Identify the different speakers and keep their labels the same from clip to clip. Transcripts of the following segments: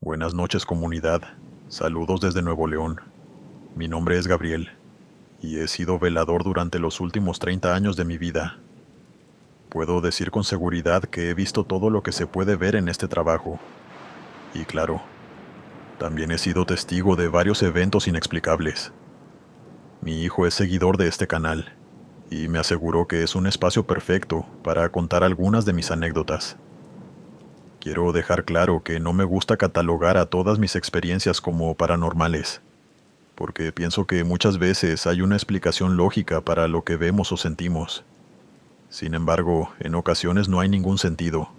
Speaker 1: Buenas noches, comunidad. Saludos desde Nuevo León. Mi nombre es Gabriel y he sido velador durante los últimos 30 años de mi vida. Puedo decir con seguridad que he visto todo lo que se puede ver en este trabajo. Y claro, también he sido testigo de varios eventos inexplicables. Mi hijo es seguidor de este canal y me aseguró que es un espacio perfecto para contar algunas de mis anécdotas. Quiero dejar claro que no me gusta catalogar a todas mis experiencias como paranormales, porque pienso que muchas veces hay una explicación lógica para lo que vemos o sentimos. Sin embargo, en ocasiones no hay ningún sentido,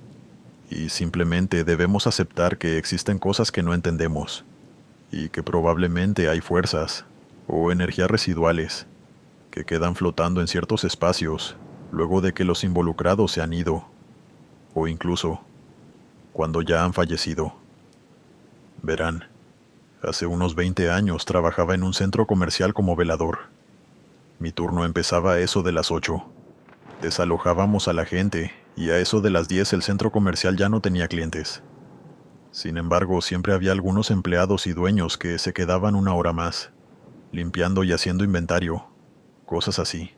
Speaker 1: y simplemente debemos aceptar que existen cosas que no entendemos, y que probablemente hay fuerzas o energías residuales que quedan flotando en ciertos espacios luego de que los involucrados se han ido, o incluso cuando ya han fallecido. Verán, hace unos 20 años trabajaba en un centro comercial como velador. Mi turno empezaba a eso de las 8. Desalojábamos a la gente y a eso de las 10 el centro comercial ya no tenía clientes. Sin embargo, siempre había algunos empleados y dueños que se quedaban una hora más, limpiando y haciendo inventario, cosas así.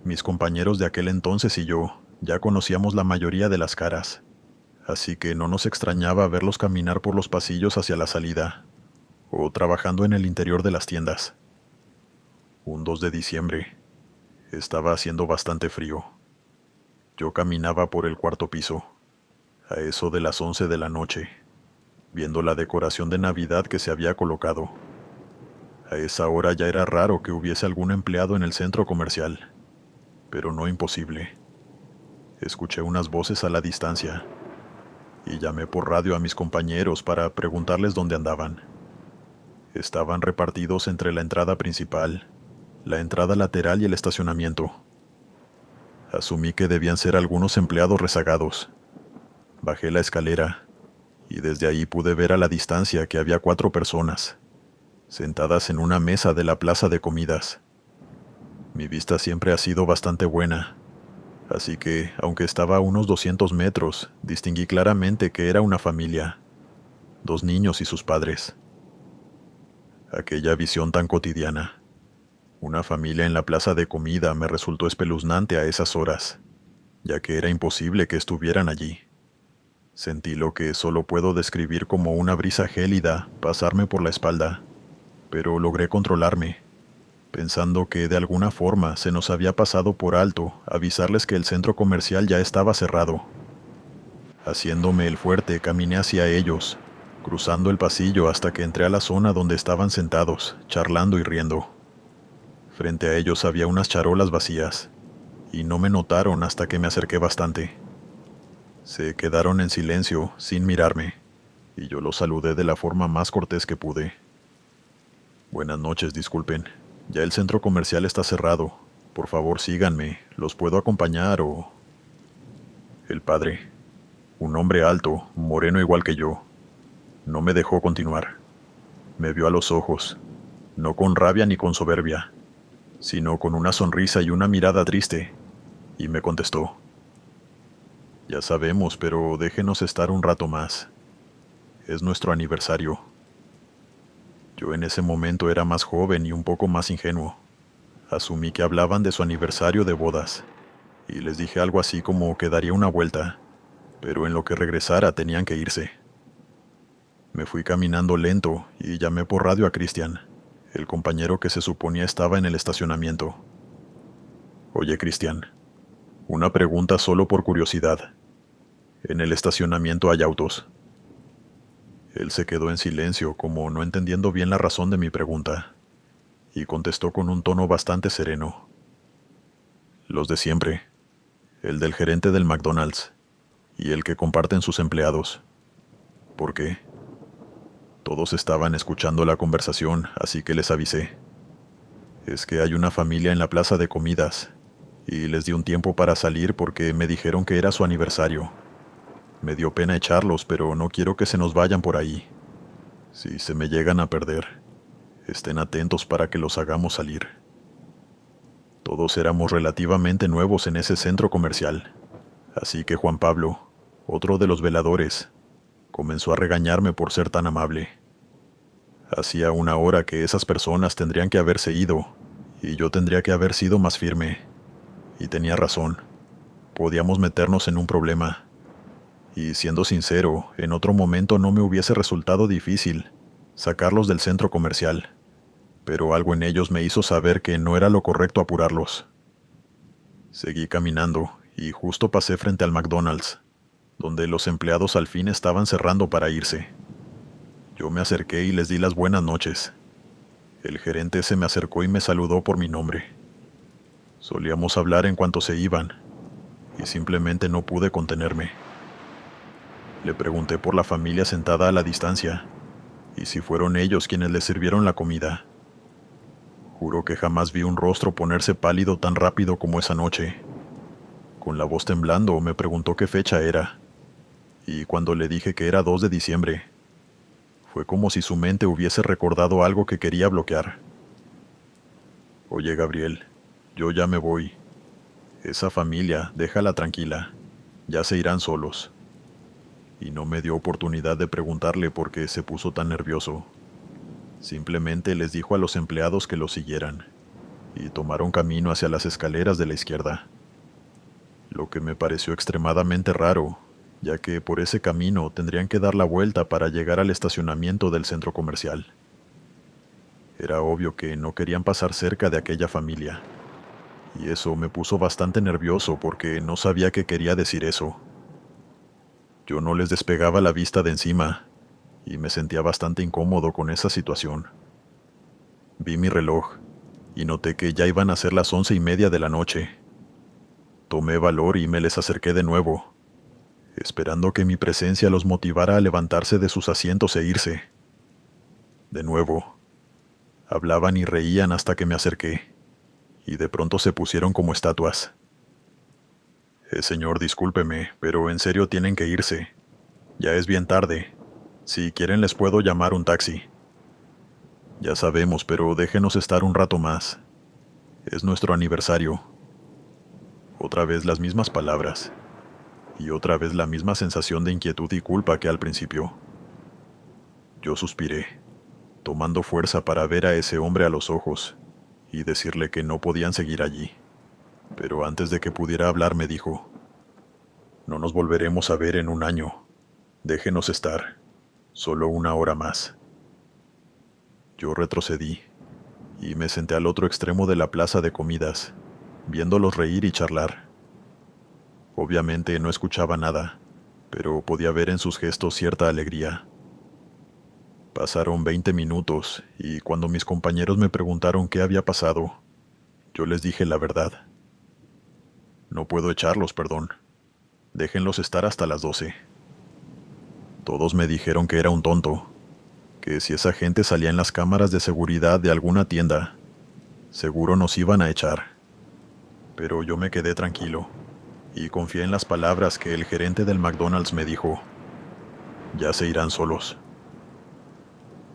Speaker 1: Mis compañeros de aquel entonces y yo ya conocíamos la mayoría de las caras, así que no nos extrañaba verlos caminar por los pasillos hacia la salida, o trabajando en el interior de las tiendas. Un 2 de diciembre, estaba haciendo bastante frío. Yo caminaba por el cuarto piso, a eso de las 11 de la noche, viendo la decoración de Navidad que se había colocado. A esa hora ya era raro que hubiese algún empleado en el centro comercial, pero no imposible. Escuché unas voces a la distancia y llamé por radio a mis compañeros para preguntarles dónde andaban. Estaban repartidos entre la entrada principal, la entrada lateral y el estacionamiento. Asumí que debían ser algunos empleados rezagados. Bajé la escalera y desde ahí pude ver a la distancia que había 4 personas, sentadas en una mesa de la plaza de comidas. Mi vista siempre ha sido bastante buena, así que, aunque estaba a unos 200 metros, distinguí claramente que era una familia, 2 niños y sus padres. Aquella visión tan cotidiana, una familia en la plaza de comida, me resultó espeluznante a esas horas, ya que era imposible que estuvieran allí. Sentí lo que solo puedo describir como una brisa gélida pasarme por la espalda, pero logré controlarme, pensando que de alguna forma se nos había pasado por alto avisarles que el centro comercial ya estaba cerrado. Haciéndome el fuerte, caminé hacia ellos, cruzando el pasillo hasta que entré a la zona donde estaban sentados, charlando y riendo. Frente a ellos había unas charolas vacías, y no me notaron hasta que me acerqué bastante. Se quedaron en silencio, sin mirarme, y yo los saludé de la forma más cortés que pude. Buenas noches, disculpen. Ya el centro comercial está cerrado. Por favor, síganme. ¿Los puedo acompañar o...? El padre, un hombre alto, moreno igual que yo, no me dejó continuar. Me vio a los ojos, no con rabia ni con soberbia, sino con una sonrisa y una mirada triste, y me contestó: ya sabemos, pero déjenos estar un rato más. Es nuestro aniversario. Yo en ese momento era más joven y un poco más ingenuo. Asumí que hablaban de su aniversario de bodas, y les dije algo así como que daría una vuelta, pero en lo que regresara tenían que irse. Me fui caminando lento y llamé por radio a Cristian, el compañero que se suponía estaba en el estacionamiento. Oye, Cristian, una pregunta solo por curiosidad. ¿En el estacionamiento hay autos? Él se quedó en silencio, como no entendiendo bien la razón de mi pregunta, y contestó con un tono bastante sereno. Los de siempre, el del gerente del McDonald's, y el que comparten sus empleados. ¿Por qué? Todos estaban escuchando la conversación, así que les avisé. Es que hay una familia en la plaza de comidas, y les di un tiempo para salir porque me dijeron que era su aniversario. Me dio pena echarlos, pero no quiero que se nos vayan por ahí. Si se me llegan a perder, estén atentos para que los hagamos salir. Todos éramos relativamente nuevos en ese centro comercial, así que Juan Pablo, otro de los veladores, Comenzó a regañarme por ser tan amable. Hacía una hora que esas personas tendrían que haberse ido, y yo tendría que haber sido más firme. Y tenía razón. Podíamos meternos en un problema. Y siendo sincero, en otro momento no me hubiese resultado difícil sacarlos del centro comercial, pero algo en ellos me hizo saber que no era lo correcto apurarlos. Seguí caminando y justo pasé frente al McDonald's, donde los empleados al fin estaban cerrando para irse. Yo me acerqué y les di las buenas noches. El gerente se me acercó y me saludó por mi nombre. Solíamos hablar en cuanto se iban, y simplemente no pude contenerme. Le pregunté por la familia sentada a la distancia, y si fueron ellos quienes le sirvieron la comida. Juro que jamás vi un rostro ponerse pálido tan rápido como esa noche. Con la voz temblando me preguntó qué fecha era, y cuando le dije que era 2 de diciembre, fue como si su mente hubiese recordado algo que quería bloquear. Oye, Gabriel, yo ya me voy. Esa familia, déjala tranquila. Ya se irán solos. Y no me dio oportunidad de preguntarle por qué se puso tan nervioso. Simplemente les dijo a los empleados que lo siguieran, y tomaron camino hacia las escaleras de la izquierda. Lo que me pareció extremadamente raro, ya que por ese camino tendrían que dar la vuelta para llegar al estacionamiento del centro comercial. Era obvio que no querían pasar cerca de aquella familia, y eso me puso bastante nervioso porque no sabía qué quería decir eso. Yo no les despegaba la vista de encima, y me sentía bastante incómodo con esa situación. Vi mi reloj, y noté que ya iban a ser las 11:30 de la noche. Tomé valor y me les acerqué de nuevo, esperando que mi presencia los motivara a levantarse de sus asientos e irse. De nuevo, hablaban y reían hasta que me acerqué, y de pronto se pusieron como estatuas. Señor, discúlpeme, pero en serio tienen que irse. Ya es bien tarde. Si quieren les puedo llamar un taxi. Ya sabemos, pero déjenos estar un rato más. Es nuestro aniversario. Otra vez las mismas palabras, y otra vez la misma sensación de inquietud y culpa que al principio. Yo suspiré, tomando fuerza para ver a ese hombre a los ojos y decirle que no podían seguir allí. Pero antes de que pudiera hablar me dijo: «No nos volveremos a ver en un año. Déjenos estar. Solo una hora más». Yo retrocedí y me senté al otro extremo de la plaza de comidas, viéndolos reír y charlar. Obviamente no escuchaba nada, pero podía ver en sus gestos cierta alegría. Pasaron 20 minutos y cuando mis compañeros me preguntaron qué había pasado, yo les dije la verdad. No puedo echarlos, perdón. Déjenlos estar hasta las 12. Todos me dijeron que era un tonto, que si esa gente salía en las cámaras de seguridad de alguna tienda, seguro nos iban a echar. Pero yo me quedé tranquilo y confié en las palabras que el gerente del McDonald's me dijo: «Ya se irán solos».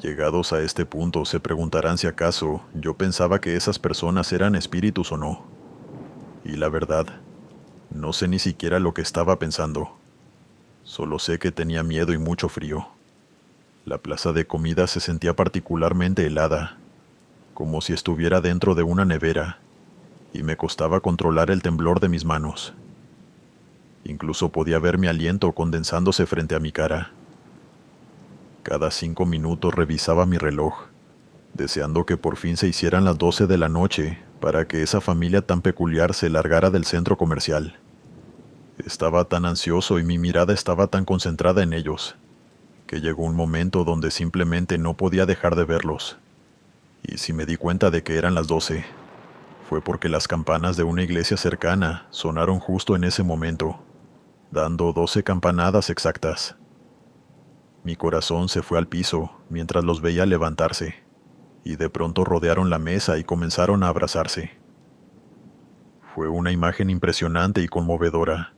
Speaker 1: Llegados a este punto se preguntarán si acaso yo pensaba que esas personas eran espíritus o no. Y la verdad, no sé ni siquiera lo que estaba pensando. Solo sé que tenía miedo y mucho frío. La plaza de comida se sentía particularmente helada, como si estuviera dentro de una nevera, y me costaba controlar el temblor de mis manos. Incluso podía ver mi aliento condensándose frente a mi cara. Cada 5 minutos revisaba mi reloj, deseando que por fin se hicieran las 12 de la noche para que esa familia tan peculiar se largara del centro comercial. Estaba tan ansioso y mi mirada estaba tan concentrada en ellos, que llegó un momento donde simplemente no podía dejar de verlos. Y si me di cuenta de que eran las 12, fue porque las campanas de una iglesia cercana sonaron justo en ese momento, dando 12 campanadas exactas. Mi corazón se fue al piso mientras los veía levantarse, y de pronto rodearon la mesa y comenzaron a abrazarse. Fue una imagen impresionante y conmovedora,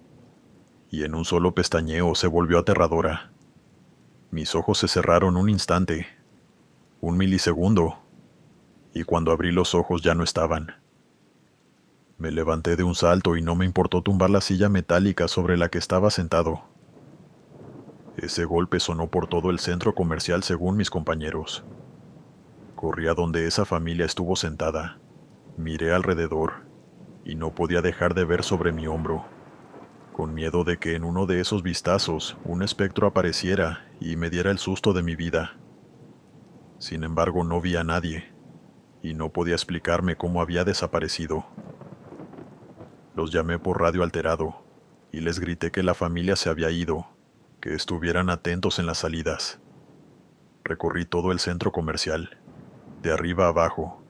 Speaker 1: y en un solo pestañeo se volvió aterradora. Mis ojos se cerraron un instante, un milisegundo, y cuando abrí los ojos ya no estaban. Me levanté de un salto y no me importó tumbar la silla metálica sobre la que estaba sentado. Ese golpe sonó por todo el centro comercial según mis compañeros. Corrí a donde esa familia estuvo sentada. Miré alrededor y no podía dejar de ver sobre mi hombro, con miedo de que en uno de esos vistazos un espectro apareciera y me diera el susto de mi vida. Sin embargo, no vi a nadie y no podía explicarme cómo había desaparecido. Los llamé por radio alterado y les grité que la familia se había ido, que estuvieran atentos en las salidas. Recorrí todo el centro comercial, de arriba a abajo,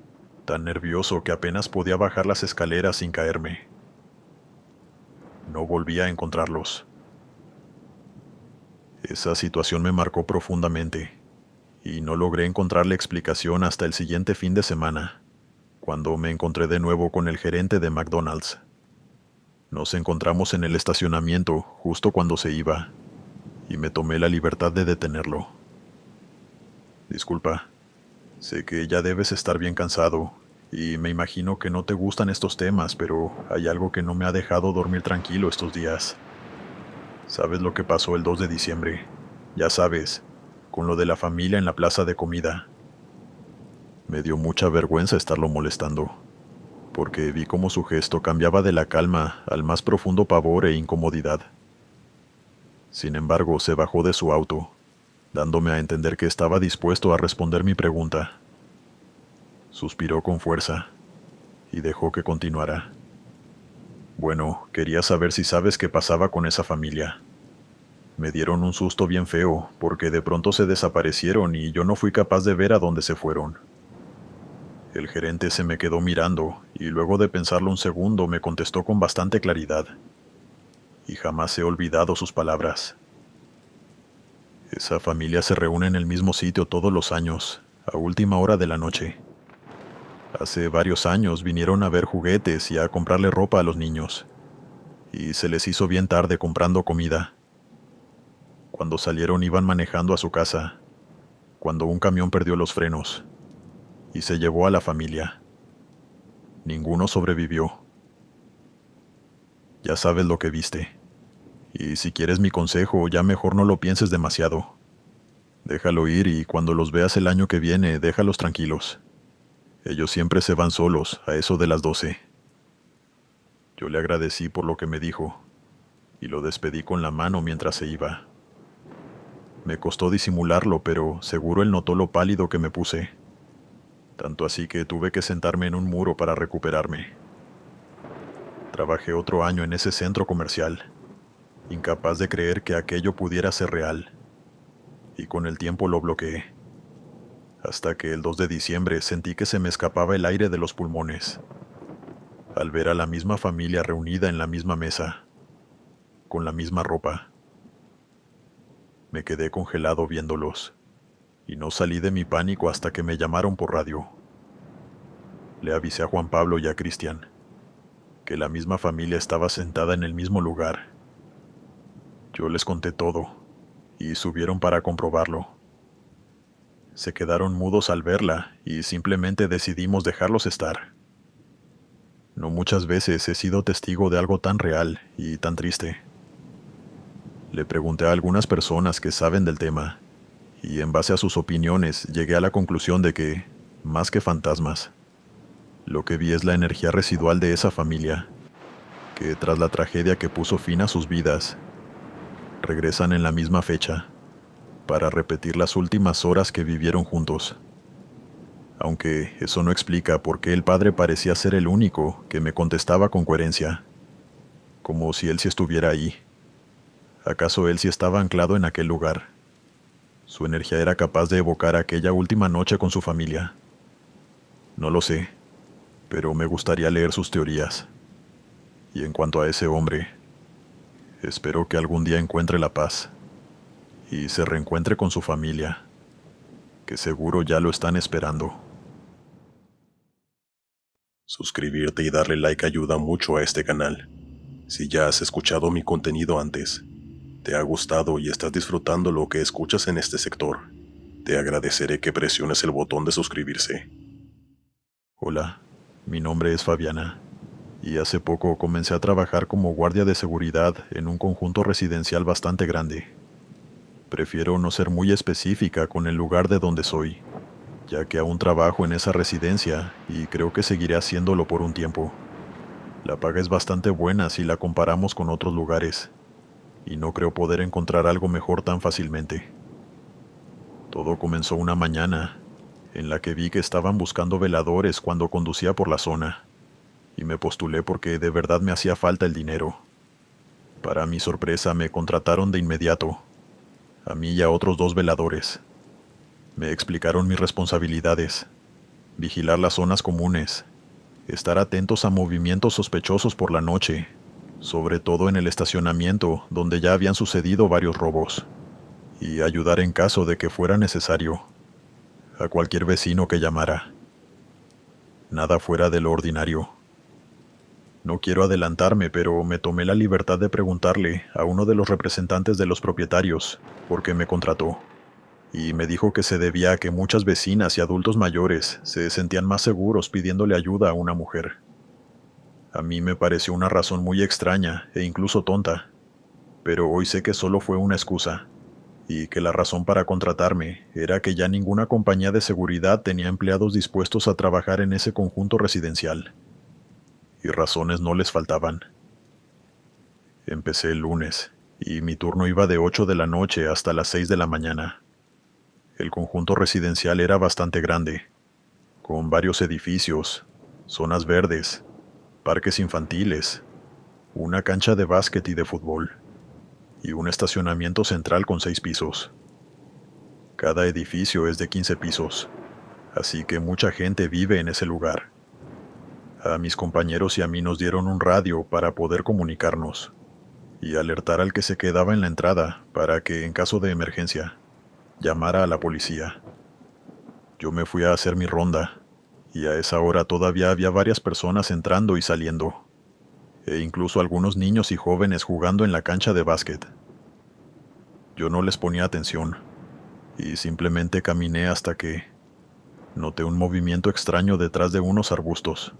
Speaker 1: tan nervioso que apenas podía bajar las escaleras sin caerme. No volví a encontrarlos. Esa situación me marcó profundamente, y no logré encontrarle explicación hasta el siguiente fin de semana, cuando me encontré de nuevo con el gerente de McDonald's. Nos encontramos en el estacionamiento justo cuando se iba, y me tomé la libertad de detenerlo. Disculpa, sé que ya debes estar bien cansado, y me imagino que no te gustan estos temas, pero hay algo que no me ha dejado dormir tranquilo estos días. ¿Sabes lo que pasó el 2 de diciembre? Ya sabes, con lo de la familia en la plaza de comida. Me dio mucha vergüenza estarlo molestando, porque vi cómo su gesto cambiaba de la calma al más profundo pavor e incomodidad. Sin embargo, se bajó de su auto, dándome a entender que estaba dispuesto a responder mi pregunta. Suspiró con fuerza y dejó que continuara. Bueno, quería saber si sabes qué pasaba con esa familia. Me dieron un susto bien feo, porque de pronto se desaparecieron y yo no fui capaz de ver a dónde se fueron. El gerente se me quedó mirando, y luego de pensarlo un segundo me contestó con bastante claridad. Y jamás he olvidado sus palabras. Esa familia se reúne en el mismo sitio todos los años, a última hora de la noche. Hace varios años vinieron a ver juguetes y a comprarle ropa a los niños, y se les hizo bien tarde comprando comida. Cuando salieron iban manejando a su casa, cuando un camión perdió los frenos, y se llevó a la familia. Ninguno sobrevivió. Ya sabes lo que viste, y si quieres mi consejo, ya mejor no lo pienses demasiado. Déjalo ir y cuando los veas el año que viene, déjalos tranquilos. Ellos siempre se van solos, a eso de las 12. Yo le agradecí por lo que me dijo, y lo despedí con la mano mientras se iba. Me costó disimularlo, pero seguro él notó lo pálido que me puse. Tanto así que tuve que sentarme en un muro para recuperarme. Trabajé otro año en ese centro comercial, incapaz de creer que aquello pudiera ser real. Y con el tiempo lo bloqueé. Hasta que el 2 de diciembre sentí que se me escapaba el aire de los pulmones, al ver a la misma familia reunida en la misma mesa, con la misma ropa. Me quedé congelado viéndolos, y no salí de mi pánico hasta que me llamaron por radio. Le avisé a Juan Pablo y a Cristian que la misma familia estaba sentada en el mismo lugar. Yo les conté todo, y subieron para comprobarlo. Se quedaron mudos al verla, y simplemente decidimos dejarlos estar. No muchas veces he sido testigo de algo tan real y tan triste. Le pregunté a algunas personas que saben del tema, y en base a sus opiniones llegué a la conclusión de que, más que fantasmas, lo que vi es la energía residual de esa familia, que tras la tragedia que puso fin a sus vidas, regresan en la misma fecha, para repetir las últimas horas que vivieron juntos. Aunque eso no explica por qué el padre parecía ser el único que me contestaba con coherencia, como si él sí estuviera ahí. ¿Acaso él sí estaba anclado en aquel lugar? Su energía era capaz de evocar aquella última noche con su familia. No lo sé, pero me gustaría leer sus teorías. Y en cuanto a ese hombre, espero que algún día encuentre la paz y se reencuentre con su familia, que seguro ya lo están esperando.
Speaker 2: Suscribirte y darle like ayuda mucho a este canal. Si ya has escuchado mi contenido antes, te ha gustado y estás disfrutando lo que escuchas en este sector, te agradeceré que presiones el botón de suscribirse.
Speaker 1: Hola, mi nombre es Fabiana, y hace poco comencé a trabajar como guardia de seguridad en un conjunto residencial bastante grande. Prefiero no ser muy específica con el lugar de donde soy, ya que aún trabajo en esa residencia y creo que seguiré haciéndolo por un tiempo. La paga es bastante buena si la comparamos con otros lugares, y no creo poder encontrar algo mejor tan fácilmente. Todo comenzó una mañana, en la que vi que estaban buscando veladores cuando conducía por la zona, y me postulé porque de verdad me hacía falta el dinero. Para mi sorpresa me contrataron de inmediato, a mí y a otros 2 veladores. Me explicaron mis responsabilidades: vigilar las zonas comunes, estar atentos a movimientos sospechosos por la noche, sobre todo en el estacionamiento donde ya habían sucedido varios robos, y ayudar en caso de que fuera necesario, a cualquier vecino que llamara. Nada fuera de lo ordinario. No quiero adelantarme, pero me tomé la libertad de preguntarle a uno de los representantes de los propietarios por qué me contrató, y me dijo que se debía a que muchas vecinas y adultos mayores se sentían más seguros pidiéndole ayuda a una mujer. A mí me pareció una razón muy extraña e incluso tonta, pero hoy sé que solo fue una excusa, y que la razón para contratarme era que ya ninguna compañía de seguridad tenía empleados dispuestos a trabajar en ese conjunto residencial. Y razones no les faltaban. Empecé el lunes, y mi turno iba de 8 de la noche hasta las 6 de la mañana. El conjunto residencial era bastante grande, con varios edificios, zonas verdes, parques infantiles, una cancha de básquet y de fútbol, y un estacionamiento central con 6 pisos. Cada edificio es de 15 pisos, así que mucha gente vive en ese lugar. A mis compañeros y a mí nos dieron un radio para poder comunicarnos y alertar al que se quedaba en la entrada para que, en caso de emergencia, llamara a la policía. Yo me fui a hacer mi ronda, y a esa hora todavía había varias personas entrando y saliendo, e incluso algunos niños y jóvenes jugando en la cancha de básquet. Yo no les ponía atención, y simplemente caminé hasta que noté un movimiento extraño detrás de unos arbustos.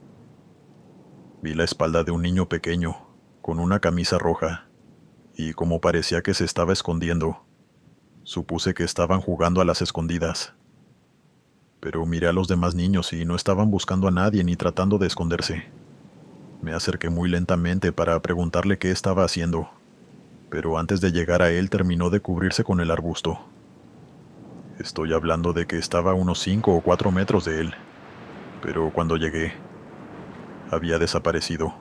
Speaker 1: Vi la espalda de un niño pequeño, con una camisa roja, y como parecía que se estaba escondiendo, supuse que estaban jugando a las escondidas. Pero miré a los demás niños y no estaban buscando a nadie ni tratando de esconderse. Me acerqué muy lentamente para preguntarle qué estaba haciendo, pero antes de llegar a él terminó de cubrirse con el arbusto. Estoy hablando de que estaba a unos 5 o 4 metros de él, pero cuando llegué, había desaparecido.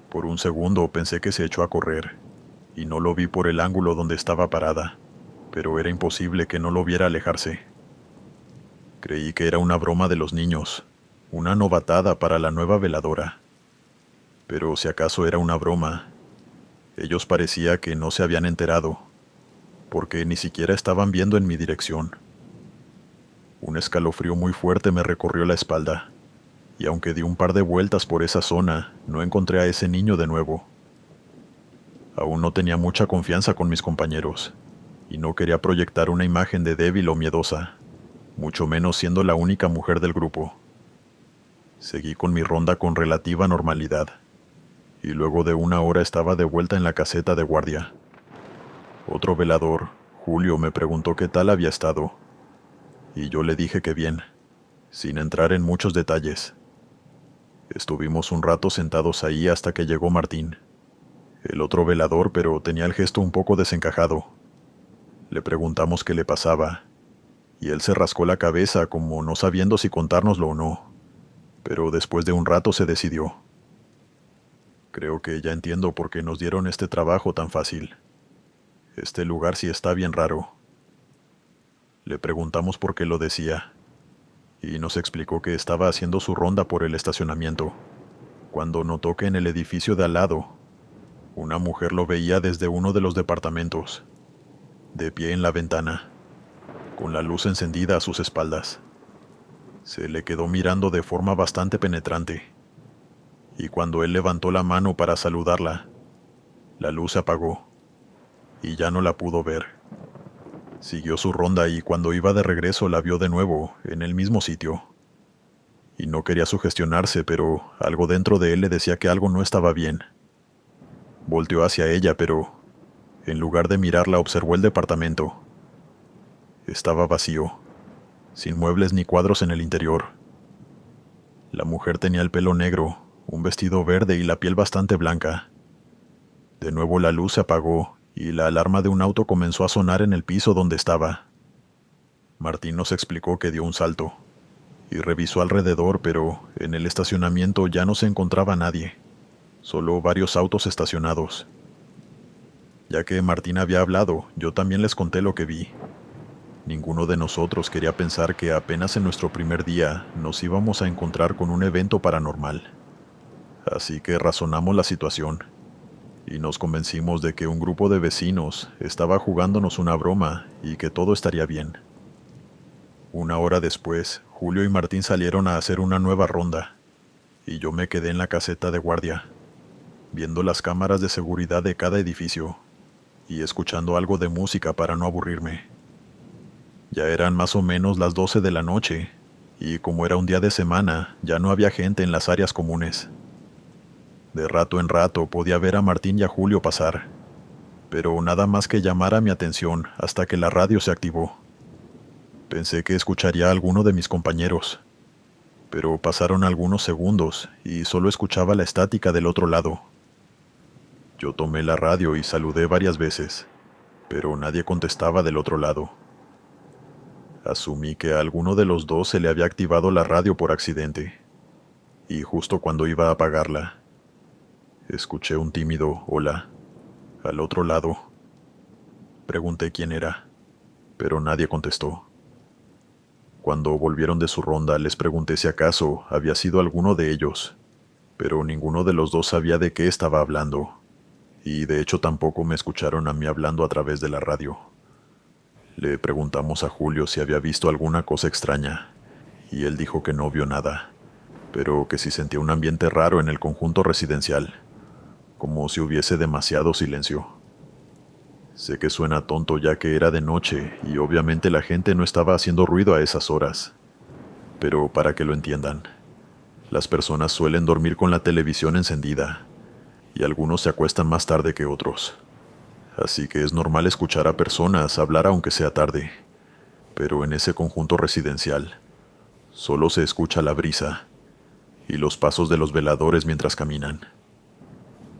Speaker 1: Por un segundo pensé que se echó a correr, y no lo vi por el ángulo donde estaba parada, pero era imposible que no lo viera alejarse. Creí que era una broma de los niños, una novatada para la nueva veladora. Pero si acaso era una broma, ellos parecía que no se habían enterado, porque ni siquiera estaban viendo en mi dirección. Un escalofrío muy fuerte me recorrió la espalda, y aunque di un par de vueltas por esa zona, no encontré a ese niño de nuevo. Aún no tenía mucha confianza con mis compañeros, y no quería proyectar una imagen de débil o miedosa, mucho menos siendo la única mujer del grupo. Seguí con mi ronda con relativa normalidad, y luego de una hora estaba de vuelta en la caseta de guardia. Otro velador, Julio, me preguntó qué tal había estado, y yo le dije que bien, sin entrar en muchos detalles. Estuvimos un rato sentados ahí hasta que llegó Martín, el otro velador, pero tenía el gesto un poco desencajado. Le preguntamos qué le pasaba, y él se rascó la cabeza como no sabiendo si contárnoslo o no, pero después de un rato se decidió. Creo que ya entiendo por qué nos dieron este trabajo tan fácil. Este lugar sí está bien raro. Le preguntamos por qué lo decía, y nos explicó que estaba haciendo su ronda por el estacionamiento, cuando notó que en el edificio de al lado, una mujer lo veía desde uno de los departamentos, de pie en la ventana, con la luz encendida a sus espaldas. Se le quedó mirando de forma bastante penetrante, y cuando él levantó la mano para saludarla, la luz se apagó, y ya no la pudo ver. Siguió su ronda y cuando iba de regreso la vio de nuevo, en el mismo sitio. Y no quería sugestionarse, pero algo dentro de él le decía que algo no estaba bien. Volteó hacia ella, pero En lugar de mirarla, observó el departamento. Estaba vacío, sin muebles ni cuadros en el interior. La mujer tenía el pelo negro, un vestido verde y la piel bastante blanca. De nuevo la luz se apagó y la alarma de un auto comenzó a sonar en el piso donde estaba. Martín nos explicó que dio un salto y revisó alrededor, pero en el estacionamiento ya no se encontraba nadie, solo varios autos estacionados. Ya que Martín había hablado, yo también les conté lo que vi. Ninguno de nosotros quería pensar que apenas en nuestro primer día nos íbamos a encontrar con un evento paranormal. Así que razonamos la situación y nos convencimos de que un grupo de vecinos estaba jugándonos una broma y que todo estaría bien. Una hora después, Julio y Martín salieron a hacer una nueva ronda y yo me quedé en la caseta de guardia, viendo las cámaras de seguridad de cada edificio y escuchando algo de música para no aburrirme. Ya eran más o menos las 12 de la noche, y como era un día de semana, ya no había gente en las áreas comunes. De rato en rato podía ver a Martín y a Julio pasar, pero nada más que llamara mi atención hasta que la radio se activó. Pensé que escucharía a alguno de mis compañeros, pero pasaron algunos segundos y solo escuchaba la estática del otro lado. Yo tomé la radio y saludé varias veces, pero nadie contestaba del otro lado. Asumí que a alguno de los dos se le había activado la radio por accidente, y justo cuando iba a apagarla, escuché un tímido hola al otro lado. Pregunté quién era, pero nadie contestó. Cuando volvieron de su ronda, les pregunté si acaso había sido alguno de ellos, pero ninguno de los dos sabía de qué estaba hablando, y de hecho tampoco me escucharon a mí hablando a través de la radio. Le preguntamos a Julio si había visto alguna cosa extraña, y él dijo que no vio nada, pero que sí sentía un ambiente raro en el conjunto residencial, como si hubiese demasiado silencio. Sé que suena tonto ya que era de noche y obviamente la gente no estaba haciendo ruido a esas horas, pero para que lo entiendan, las personas suelen dormir con la televisión encendida, y algunos se acuestan más tarde que otros. Así que es normal escuchar a personas hablar aunque sea tarde, pero en ese conjunto residencial solo se escucha la brisa y los pasos de los veladores mientras caminan.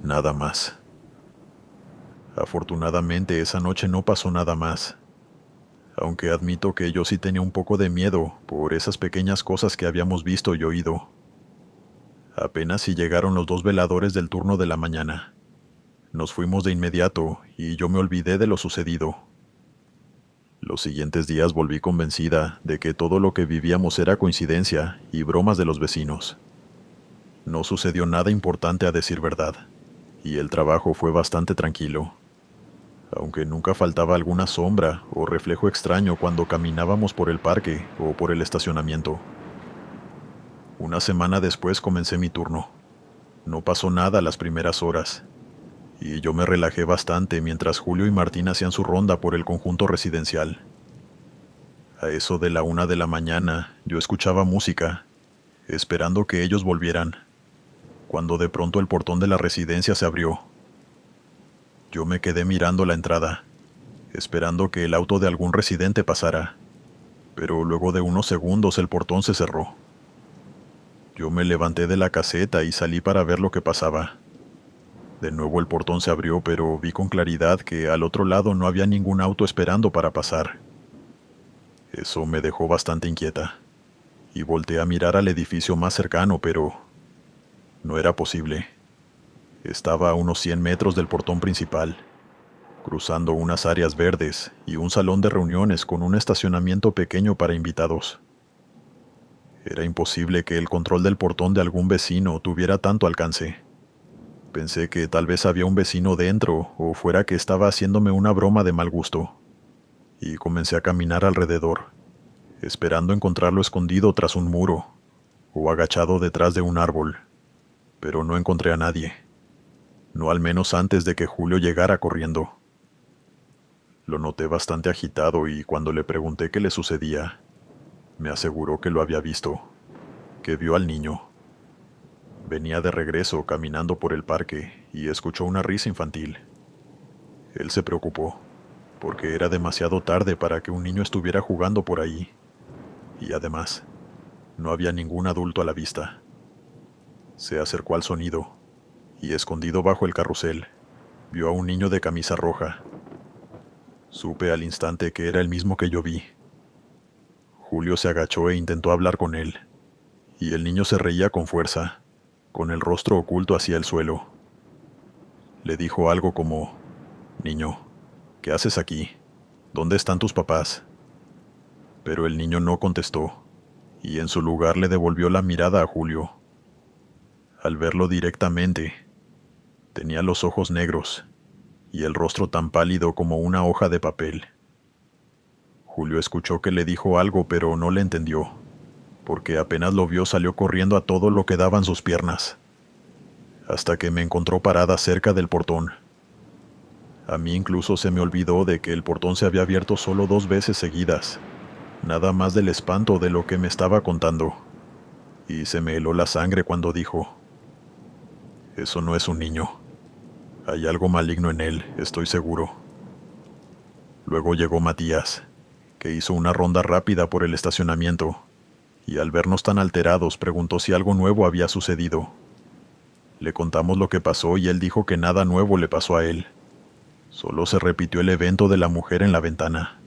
Speaker 1: Nada más. Afortunadamente esa noche no pasó nada más, aunque admito que yo sí tenía un poco de miedo por esas pequeñas cosas que habíamos visto y oído. Apenas si llegaron los dos veladores del turno de la mañana. Nos fuimos de inmediato y yo me olvidé de lo sucedido. Los siguientes días volví convencida de que todo lo que vivíamos era coincidencia y bromas de los vecinos. No sucedió nada importante a decir verdad, y el trabajo fue bastante tranquilo, aunque nunca faltaba alguna sombra o reflejo extraño cuando caminábamos por el parque o por el estacionamiento. Una semana después comencé mi turno. No pasó nada las primeras horas, y yo me relajé bastante mientras Julio y Martín hacían su ronda por el conjunto residencial. A eso de la 1 de la mañana, yo escuchaba música, esperando que ellos volvieran, cuando de pronto el portón de la residencia se abrió. Yo me quedé mirando la entrada, esperando que el auto de algún residente pasara, pero luego de unos segundos el portón se cerró. Yo me levanté de la caseta y salí para ver lo que pasaba. De nuevo el portón se abrió, pero vi con claridad que al otro lado no había ningún auto esperando para pasar. Eso me dejó bastante inquieta, y volteé a mirar al edificio más cercano, pero no era posible. Estaba a unos 100 metros del portón principal, cruzando unas áreas verdes y un salón de reuniones con un estacionamiento pequeño para invitados. Era imposible que el control del portón de algún vecino tuviera tanto alcance. Pensé que tal vez había un vecino dentro o fuera que estaba haciéndome una broma de mal gusto, y comencé a caminar alrededor, esperando encontrarlo escondido tras un muro o agachado detrás de un árbol, pero no encontré a nadie, no al menos antes de que Julio llegara corriendo. Lo noté bastante agitado y cuando le pregunté qué le sucedía, me aseguró que lo había visto, que vio al niño. Venía de regreso caminando por el parque y escuchó una risa infantil. Él se preocupó, porque era demasiado tarde para que un niño estuviera jugando por ahí. Y además, no había ningún adulto a la vista. Se acercó al sonido, y escondido bajo el carrusel, vio a un niño de camisa roja. Supe al instante que era el mismo que yo vi. Julio se agachó e intentó hablar con él, y el niño se reía con fuerza, con el rostro oculto hacia el suelo. Le dijo algo como: «Niño, ¿qué haces aquí? ¿Dónde están tus papás?». Pero el niño no contestó, y en su lugar le devolvió la mirada a Julio. Al verlo directamente, tenía los ojos negros y el rostro tan pálido como una hoja de papel. Julio escuchó que le dijo algo, pero no le entendió, porque apenas lo vio salió corriendo a todo lo que daban sus piernas, hasta que me encontró parada cerca del portón. A mí incluso se me olvidó de que el portón se había abierto solo 2 veces seguidas, nada más del espanto de lo que me estaba contando, y se me heló la sangre cuando dijo: «Eso no es un niño. Hay algo maligno en él, estoy seguro». Luego llegó Matías, que hizo una ronda rápida por el estacionamiento, y al vernos tan alterados preguntó si algo nuevo había sucedido. Le contamos lo que pasó y él dijo que nada nuevo le pasó a él. Solo se repitió el evento de la mujer en la ventana.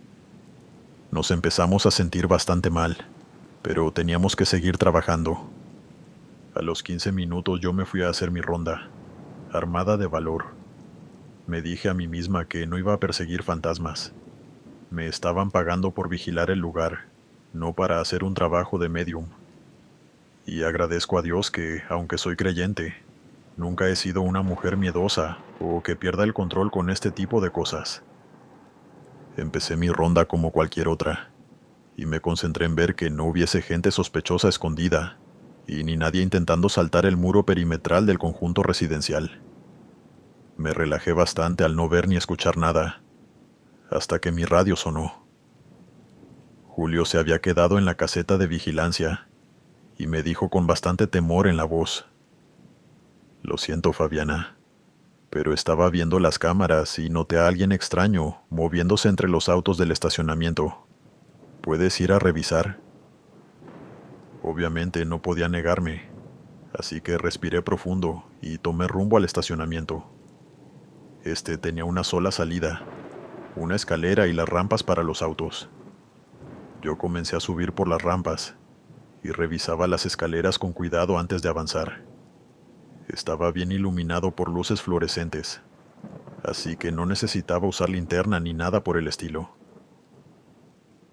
Speaker 1: Nos empezamos a sentir bastante mal, pero teníamos que seguir trabajando. A los 15 minutos yo me fui a hacer mi ronda, armada de valor. Me dije a mí misma que no iba a perseguir fantasmas. Me estaban pagando por vigilar el lugar, no para hacer un trabajo de medium. Y agradezco a Dios que, aunque soy creyente, nunca he sido una mujer miedosa o que pierda el control con este tipo de cosas. Empecé mi ronda como cualquier otra, y me concentré en ver que no hubiese gente sospechosa escondida, y ni nadie intentando saltar el muro perimetral del conjunto residencial. Me relajé bastante al no ver ni escuchar nada, hasta que mi radio sonó. Julio se había quedado en la caseta de vigilancia, y me dijo con bastante temor en la voz: «Lo siento, Fabiana, pero estaba viendo las cámaras y noté a alguien extraño moviéndose entre los autos del estacionamiento. ¿Puedes ir a revisar?». Obviamente no podía negarme, así que respiré profundo y tomé rumbo al estacionamiento. Este tenía una sola salida, una escalera y las rampas para los autos. Yo comencé a subir por las rampas y revisaba las escaleras con cuidado antes de avanzar. Estaba bien iluminado por luces fluorescentes, así que no necesitaba usar linterna ni nada por el estilo.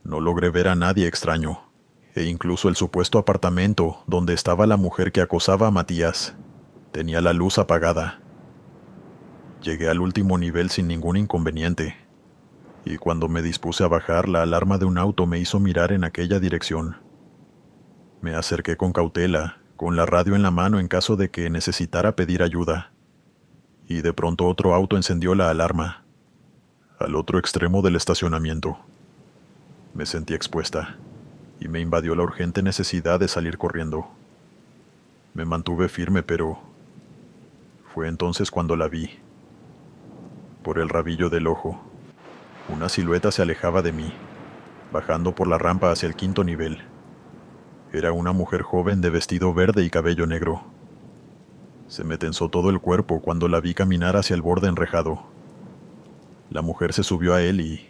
Speaker 1: No logré ver a nadie extraño, e incluso el supuesto apartamento donde estaba la mujer que acosaba a Matías tenía la luz apagada. Llegué al último nivel sin ningún inconveniente, y cuando me dispuse a bajar, la alarma de un auto me hizo mirar en aquella dirección. Me acerqué con cautela, con la radio en la mano en caso de que necesitara pedir ayuda, y de pronto otro auto encendió la alarma, al otro extremo del estacionamiento. Me sentí expuesta, y me invadió la urgente necesidad de salir corriendo. Me mantuve firme, pero fue entonces cuando la vi. Por el rabillo del ojo, una silueta se alejaba de mí, bajando por la rampa hacia el 5.º nivel. Era una mujer joven de vestido verde y cabello negro. Se me tensó todo el cuerpo cuando la vi caminar hacia el borde enrejado. La mujer se subió a él y,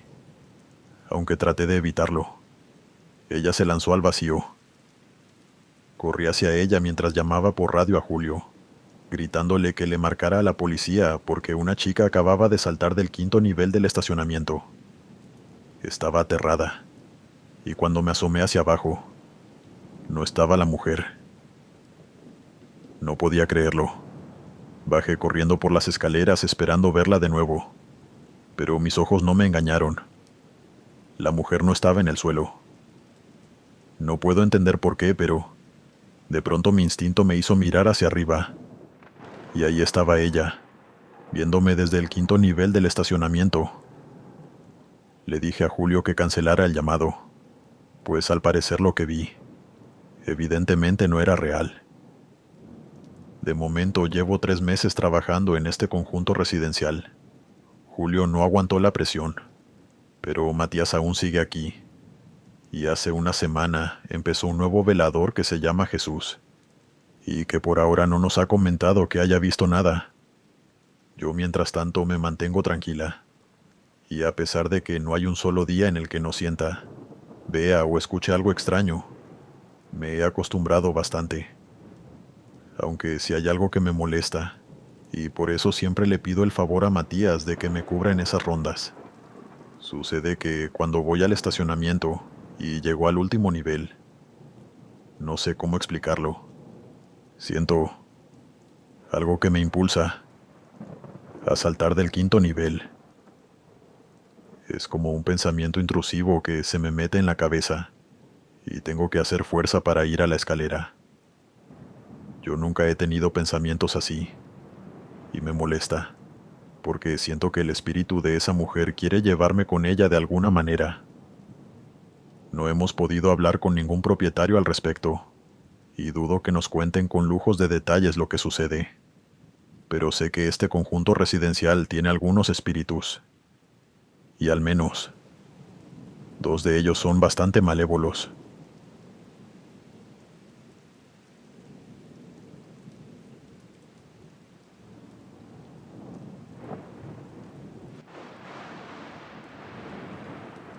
Speaker 1: aunque traté de evitarlo, ella se lanzó al vacío. Corrí hacia ella mientras llamaba por radio a Julio, gritándole que le marcara a la policía porque una chica acababa de saltar del 5.º nivel del estacionamiento. Estaba aterrada, y cuando me asomé hacia abajo, no estaba la mujer. No podía creerlo. Bajé corriendo por las escaleras esperando verla de nuevo, pero mis ojos no me engañaron. La mujer no estaba en el suelo. No puedo entender por qué, pero de pronto mi instinto me hizo mirar hacia arriba, y ahí estaba ella, viéndome desde el 5.º nivel del estacionamiento. Le dije a Julio que cancelara el llamado, pues al parecer lo que vi, evidentemente no era real. De momento llevo 3 meses trabajando en este conjunto residencial, Julio no aguantó la presión, pero Matías aún sigue aquí. Y hace una semana empezó un nuevo velador que se llama Jesús, y que por ahora no nos ha comentado que haya visto nada. Yo mientras tanto me mantengo tranquila, y a pesar de que no hay un solo día en el que no sienta, vea o escuche algo extraño, me he acostumbrado bastante. Aunque si hay algo que me molesta, y por eso siempre le pido el favor a Matías de que me cubra en esas rondas. Sucede que cuando voy al estacionamiento y llego al último nivel, no sé cómo explicarlo. Siento algo que me impulsa a saltar del quinto nivel. Es como un pensamiento intrusivo que se me mete en la cabeza y tengo que hacer fuerza para ir a la escalera. Yo nunca he tenido pensamientos así y me molesta porque siento que el espíritu de esa mujer quiere llevarme con ella de alguna manera. No hemos podido hablar con ningún propietario al respecto y dudo que nos cuenten con lujos de detalles lo que sucede. Pero sé que este conjunto residencial tiene algunos espíritus, y al menos 2 de ellos son bastante malévolos.